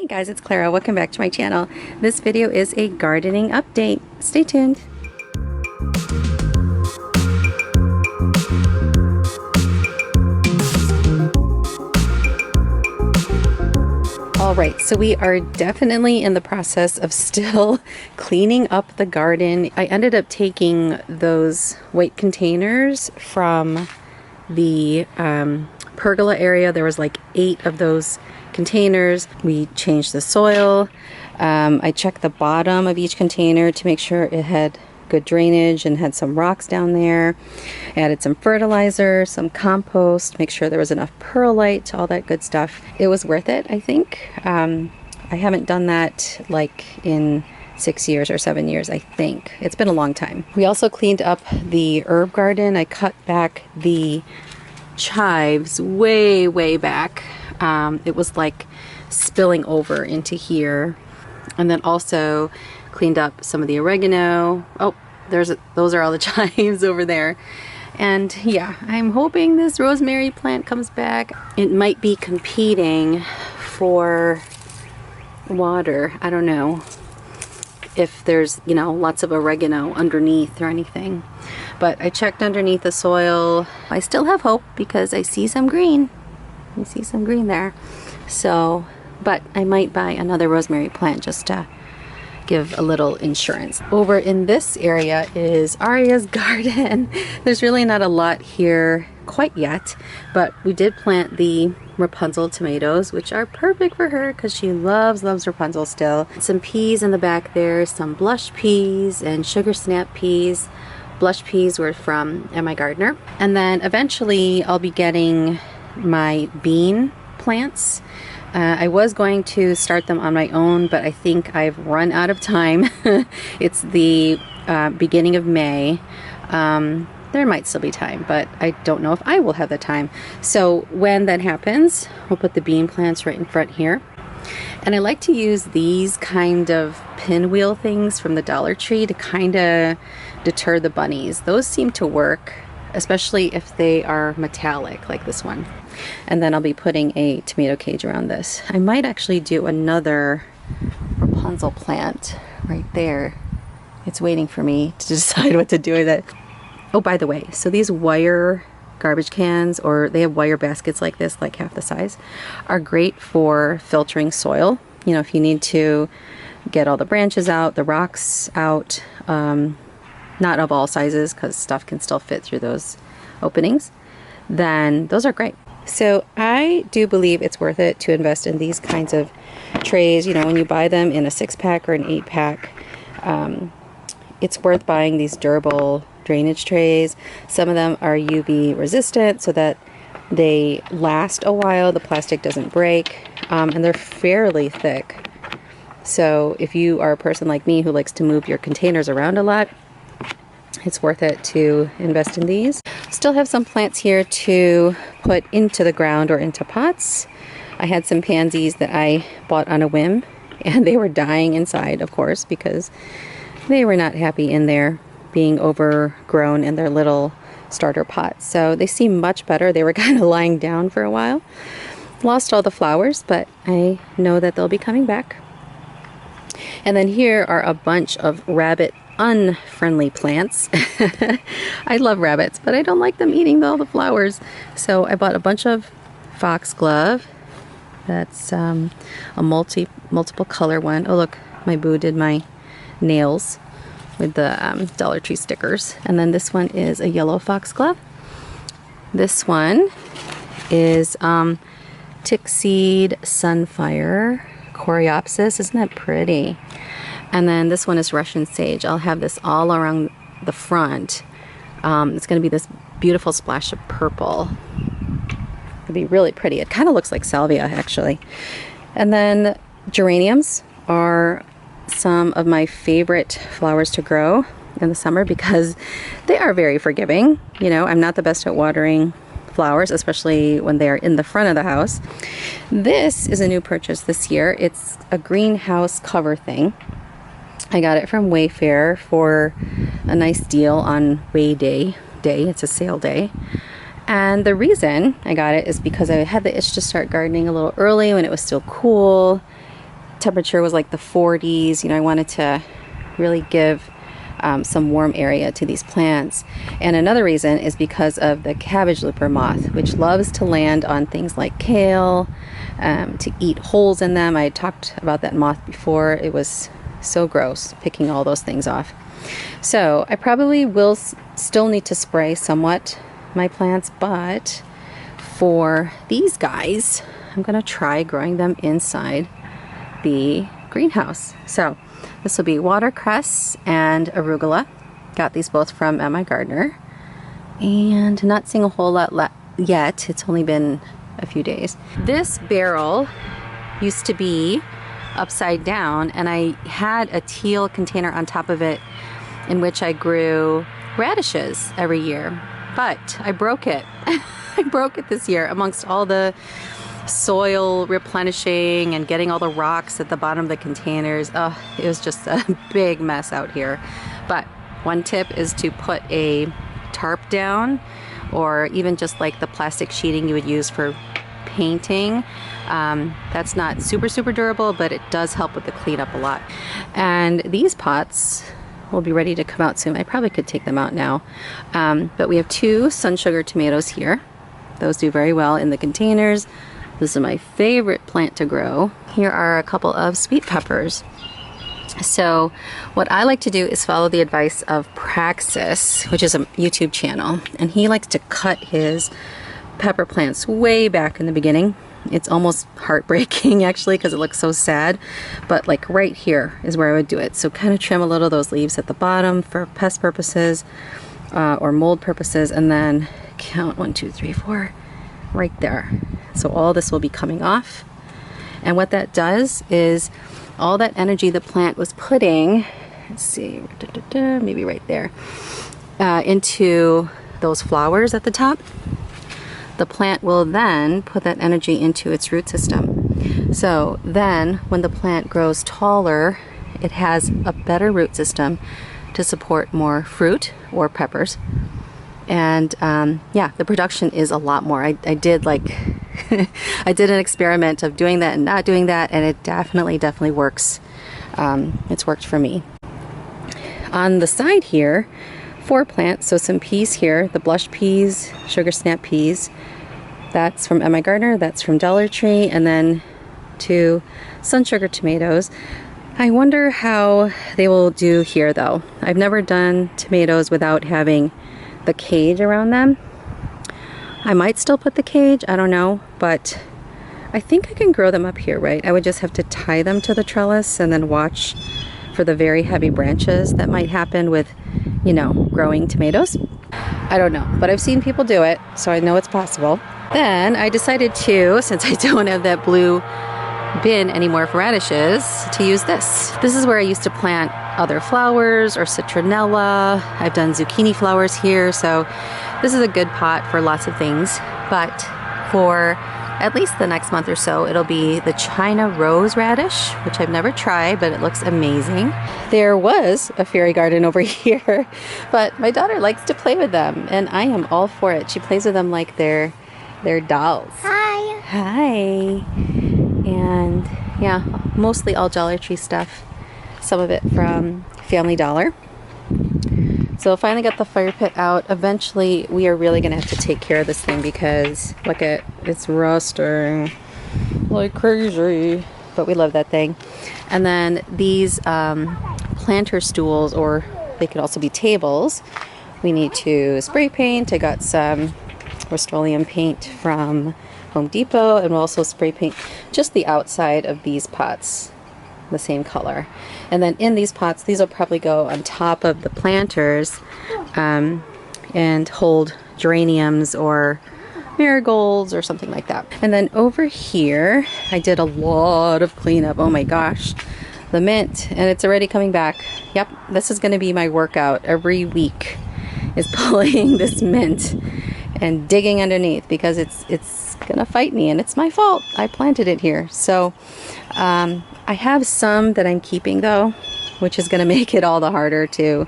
Hey guys, it's Clara. Welcome back to my channel. This video is a gardening update. Stay tuned. Alright, so we are definitely in the process of still cleaning up the garden. I ended up taking those white containers from the pergola area. There was like 8 of those containers. We changed the soil. I checked the bottom of each container to make sure it had good drainage and had some rocks down there. Added some fertilizer, some compost, make sure there was enough perlite, all that good stuff. It was worth it, I think. I haven't done that like in 6 years or 7 years, I think. It's been a long time. We also cleaned up the herb garden. I cut back the chives way back. It was like spilling over into here. And then also cleaned up some of the oregano. Oh, those are all the chives over there. And yeah, I'm hoping this rosemary plant comes back. It might be competing for water. I don't know if there's, you know, lots of oregano underneath or anything. But I checked underneath the soil. I still have hope because I see some green. You see some green there. So, but I might buy another rosemary plant just to give a little insurance. Over in this area is Aria's garden. There's really not a lot here quite yet, but we did plant the Rapunzel tomatoes, which are perfect for her because she loves Rapunzel still. Some peas in the back there, some blush peas and sugar snap peas. Blush peas were from Emma Gardner. And then eventually I'll be getting my bean plants. I was going to start them on my own, but I think I've run out of time. It's the beginning of May. There might still be time, but I don't know if I will have the time. So when that happens, we'll put the bean plants right in front here. And I like to use these kind of pinwheel things from the Dollar Tree to kind of deter the bunnies. Those seem to work, especially if they are metallic like this one. And then I'll be putting a tomato cage around this. I might actually do another Rapunzel plant right there. It's waiting for me to decide what to do with it. Oh, by the way, so these wire garbage cans, or they have wire baskets like this, like half the size, are great for filtering soil. You know, if you need to get all the branches out, the rocks out, not of all sizes because stuff can still fit through those openings, then those are great. So I do believe it's worth it to invest in these kinds of trays. You know, when you buy them in a 6-pack or an 8-pack, it's worth buying these durable drainage trays. Some of them are UV resistant so that they last a while, the plastic doesn't break, and they're fairly thick. So if you are a person like me who likes to move your containers around a lot, it's worth it to invest in these. Still have some plants here to put into the ground or into pots. I had some pansies that I bought on a whim, and they were dying inside, of course, because they were not happy in there being overgrown in their little starter pots. So they seem much better. They were kind of lying down for a while. Lost all the flowers, but I know that they'll be coming back. And then here are a bunch of rabbit unfriendly plants. I love rabbits, but I don't like them eating all the flowers. So I bought a bunch of foxglove. That's a multiple color one. Oh look, my boo did my nails with the Dollar Tree stickers. And then this one is a yellow foxglove. This one is tickseed sunfire coreopsis. Isn't that pretty? And then this one is Russian sage. I'll have this all around the front. It's going to be this beautiful splash of purple. It'll be really pretty. It kind of looks like salvia, actually. And then geraniums are some of my favorite flowers to grow in the summer because they are very forgiving. You know, I'm not the best at watering flowers, especially when they are in the front of the house. This is a new purchase this year. It's a greenhouse cover thing. I got it from Wayfair for a nice deal on Way Day. It's a sale day. And the reason I got it is because I had the itch to start gardening a little early when it was still cool. temperature was like the 40s. You know, I wanted to really give some warm area to these plants. And another reason is because of the cabbage looper moth, which loves to land on things like kale, to eat holes in them. I had talked about that moth before. It was so gross picking all those things off. So I probably will still need to spray somewhat my plants, but for these guys, I'm gonna try growing them inside the greenhouse. So this will be watercress and arugula. Got these both from my gardener, and not seeing a whole lot yet. It's only been a few days. This barrel used to be upside down, and I had a teal container on top of it in which I grew radishes every year, but I broke it. I broke it this year amongst all the soil replenishing and getting all the rocks at the bottom of the containers. Oh, it was just a big mess out here. But one tip is to put a tarp down, or even just like the plastic sheeting you would use for painting. That's not super durable, but it does help with the cleanup a lot. And these pots will be ready to come out soon. I probably could take them out now. But we have 2 sun sugar tomatoes here. Those do very well in the containers. This is my favorite plant to grow. Here are a couple of sweet peppers. So what I like to do is follow the advice of Praxis, which is a YouTube channel, and he likes to cut his pepper plants way back in the beginning. It's almost heartbreaking actually, because it looks so sad, but like right here is where I would do it. So kind of trim a little of those leaves at the bottom for pest purposes or mold purposes, and then count 1, 2, 3, 4 right there. So all this will be coming off, and what that does is all that energy the plant was putting, let's see, maybe right there, into those flowers at the top, the plant will then put that energy into its root system. So then when the plant grows taller, it has a better root system to support more fruit or peppers. And yeah, the production is a lot more. I did like I did an experiment of doing that and not doing that, and it definitely works. It's worked for me. On the side here, 4 plants, so some peas here, the blush peas, sugar snap peas. That's from my gardener, that's from Dollar Tree, and then 2 sun sugar tomatoes. I wonder how they will do here though. I've never done tomatoes without having the cage around them. I might still put the cage, I don't know, but I think I can grow them up here, right? I would just have to tie them to the trellis and then watch for the very heavy branches that might happen with, you know, growing tomatoes. I don't know, but I've seen people do it, so I know it's possible. Then I decided to, since I don't have that blue bin anymore for radishes, to use this. This is where I used to plant other flowers or citronella. I've done zucchini flowers here, so this is a good pot for lots of things. But for at least the next month or so, it'll be the China rose radish, which I've never tried, but it looks amazing. There was a fairy garden over here, but my daughter likes to play with them, and I am all for it. She plays with them like they're dolls. Hi. Hi. And yeah, mostly all Dollar Tree stuff. Some of it from Family Dollar. So finally got the fire pit out. Eventually we are really gonna have to take care of this thing because look at, it's rusting like crazy, but we love that thing. And then these planter stools, or they could also be tables, we need to spray paint. I got some Rust-Oleum paint from Home Depot, and we'll also spray paint just the outside of these pots the same color. And then in these pots, these will probably go on top of the planters and hold geraniums or marigolds or something like that. And then over here, I did a lot of cleanup. Oh my gosh, the mint, and it's already coming back. Yep, this is going to be my workout every week, is pulling this mint and digging underneath, because it's gonna fight me, and it's my fault. I planted it here. So I have some that I'm keeping though, which is gonna make it all the harder to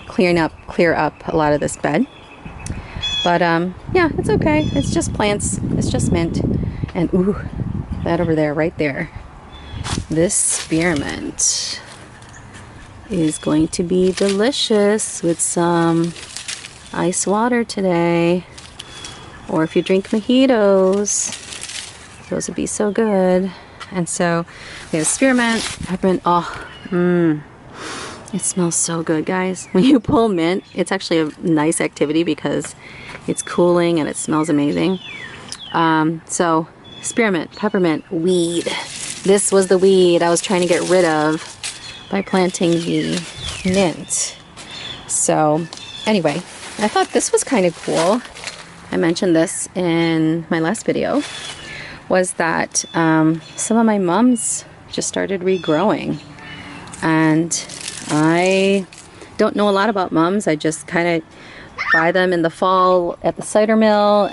clear up a lot of this bed. But yeah, it's okay. It's just plants. It's just mint. And ooh, that over there, right there, This spearmint is going to be delicious with some ice water today. Or if you drink mojitos, those would be so good. And so we have spearmint, peppermint. Oh, it smells so good, guys. When you pull mint, it's actually a nice activity because it's cooling and it smells amazing. So spearmint, peppermint, weed. This was the weed I was trying to get rid of by planting the mint. So anyway, I thought this was kind of cool. I mentioned this in my last video, was that some of my mums just started regrowing. And I don't know a lot about mums. I just kind of buy them in the fall at the cider mill.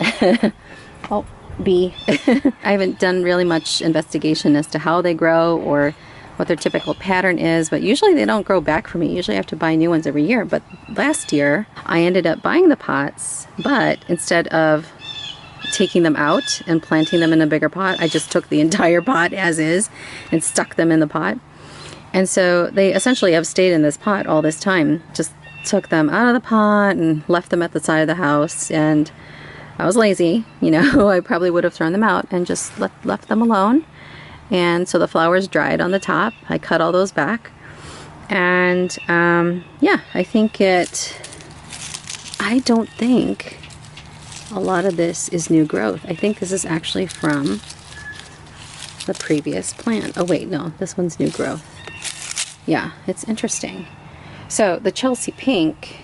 Oh, bee. I haven't done really much investigation as to how they grow or what their typical pattern is, but usually they don't grow back for me. Usually I have to buy new ones every year. But last year I ended up buying the pots, but instead of taking them out and planting them in a bigger pot, I just took the entire pot as is and stuck them in the pot. And so they essentially have stayed in this pot all this time. Just took them out of the pot and left them at the side of the house. And I was lazy, you know, I probably would have thrown them out and just left them alone. And so the flowers dried on the top. I cut all those back. And yeah, I don't think a lot of this is new growth. I think this is actually from the previous plant. Oh wait, no, this one's new growth. Yeah, it's interesting. So the Chelsea pink,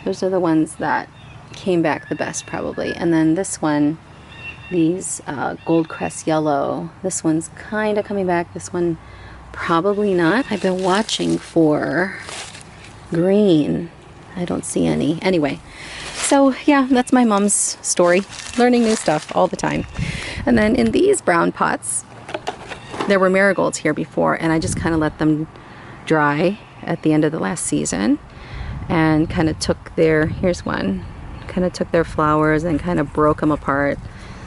those are the ones that came back the best probably. And then this one, these Goldcrest yellow, this one's kind of coming back. This one probably not. I've been watching for green. I don't see any. Anyway, so yeah, that's my mom's story. Learning new stuff all the time. And then in these brown pots, there were marigolds here before, and I just kind of let them dry at the end of the last season and kind of took their, here's one, kind of took their flowers and kind of broke them apart,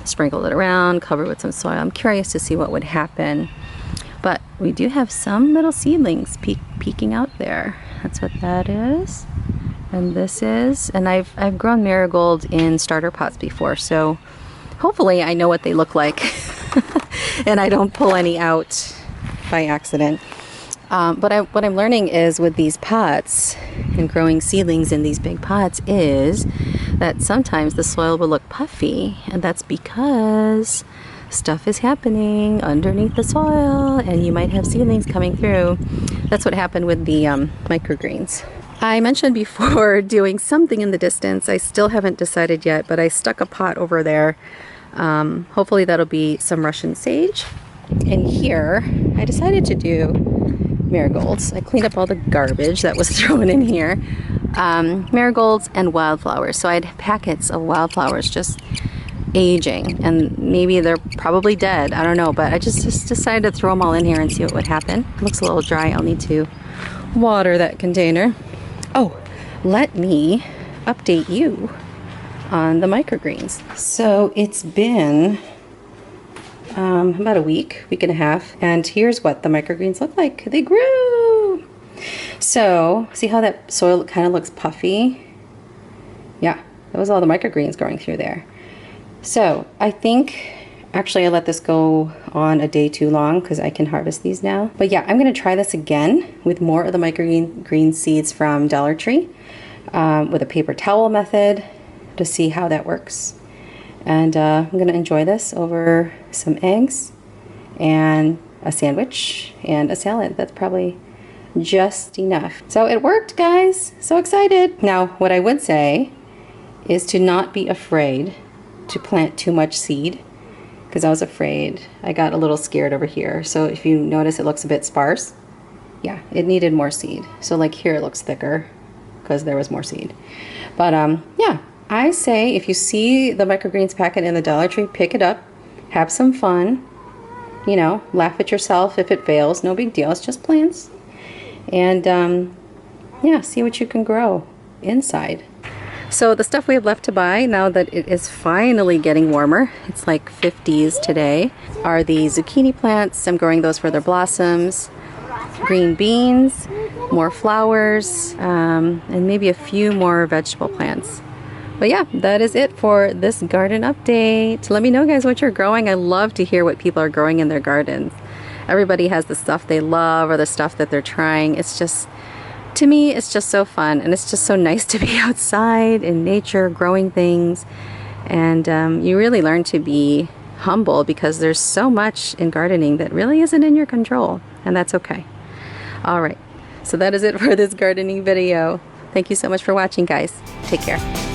sprinkled it around, covered with some soil. I'm curious to see what would happen. But we do have some little seedlings peeking out there. That's what that is. And this is, and I've grown marigold in starter pots before, so hopefully I know what they look like and I don't pull any out by accident. But what I'm learning is with these pots and growing seedlings in these big pots is that sometimes the soil will look puffy, and that's because stuff is happening underneath the soil and you might have seedlings coming through. That's what happened with the microgreens. I mentioned before doing something in the distance. I still haven't decided yet, but I stuck a pot over there. Hopefully that'll be some Russian sage. And here, I decided to do marigolds. I cleaned up all the garbage that was thrown in here. Marigolds and wildflowers. So I had packets of wildflowers just aging, and maybe they're probably dead. I don't know, but I just decided to throw them all in here and see what would happen. It looks a little dry. I'll need to water that container. Oh, let me update you on the microgreens. So it's been about a week and a half, and here's what the microgreens look like. They grew! So, see how that soil kind of looks puffy? Yeah, that was all the microgreens growing through there. So, I think, actually I let this go on a day too long because I can harvest these now. But yeah, I'm going to try this again with more of the microgreen seeds from Dollar Tree with a paper towel method to see how that works. And I'm going to enjoy this over some eggs and a sandwich and a salad. That's probably just enough. So it worked, guys. So excited. Now, what I would say is to not be afraid to plant too much seed, because I was afraid. I got a little scared over here. So if you notice, it looks a bit sparse. Yeah, it needed more seed. So like here it looks thicker because there was more seed. But yeah, I say if you see the microgreens packet in the Dollar Tree, pick it up, have some fun, you know, laugh at yourself if it fails. No big deal. It's just plants. And yeah, see what you can grow inside. So the stuff we have left to buy now that it is finally getting warmer, it's like 50s today, are the zucchini plants. I'm growing those for their blossoms, green beans, more flowers, and maybe a few more vegetable plants. But yeah, that is it for this garden update. Let me know, guys, what you're growing. I love to hear what people are growing in their gardens. Everybody has the stuff they love or the stuff that they're trying. It's just, to me, it's just so fun, and it's just so nice to be outside in nature growing things. And you really learn to be humble because there's so much in gardening that really isn't in your control, and that's okay. All right, so that is it for this gardening video. Thank you so much for watching, guys. Take care.